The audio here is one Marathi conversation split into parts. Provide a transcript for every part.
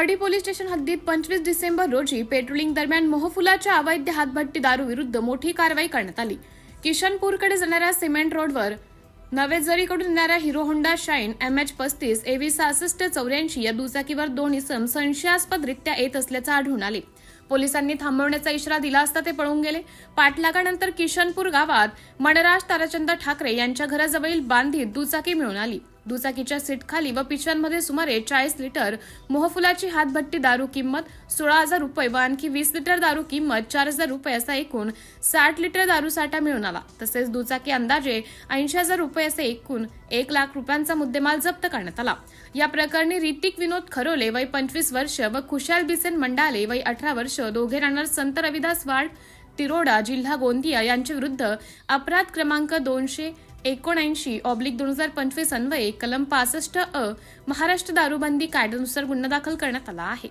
करडी पोलीस स्टेशन हद्दीत 25 डिसेंबर रोजी पेट्रोलिंग दरम्यान मोहफुलाच्या अवैध हातभट्टी दारू विरुद्ध मोठी कारवाई करण्यात आली। किशनपूरकडे जाणाऱ्या सिमेंट रोडवर नवेजरीकडून येणाऱ्या hero Honda shine MH35 AV 6684 या दुचाकीवर 2 इसम संशयास्पदरित्या येत असल्याचं आढळून आले। पोलिसांनी थांबवण्याचा इशारा दिला असता ते पळून गेले। पाठलागानंतर किशनपूर गावात मनराज ताराचंद ठाकरे यांच्या घराजवळील बांधीत दुचाकी मिळून आली। दुचाकीच्या सीटखाली व पिशव्यांमध्ये सुमारे 40 लिटर मोहफुलाची हातभट्टी दारू किंमत 16,000 रुपये व आणखी 20 लिटर दारू किंमत 4,000 रुपये असा एकूण 60 लिटर दारू साठा मिळून आला। तसेच दुचाकी अंदाजे 80,000 रुपये असे एकूण 1 लाख रुपयांचा मुद्देमाल जप्त करण्यात आला। या प्रकरणी ऋतिक विनोद खरोले वय 25 वर्ष व खुशाल बिसेन मंडाले वय 18 वर्ष दोघे राहणार संत रविदास वाड तिरोडा जिल्हा गोंदिया यांच्या विरुद्ध अपराध क्रमांक 279/2025 अन्वये कलम 65 महाराष्ट्र दारूबंदी कायद्यानुसार गुन्हा दाखल करण्यात आला आहे।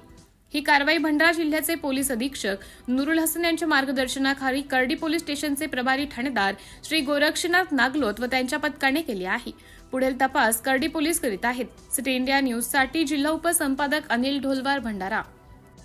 ही कारवाई भंडारा जिल्ह्याचे पोलीस अधीक्षक नुरुल हसन यांच्या मार्गदर्शनाखाली करडी पोलीस स्टेशनचे प्रभारी ठाणेदार श्री गोरक्षनाथ नागलोत व त्यांच्या पथकाने केली आहे। पुढील तपास करडी पोलीस करीत आहेत। सिटी इंडिया न्यूज साठी जिल्हा उपसंपादक अनिल ढोलवार, भंडारा।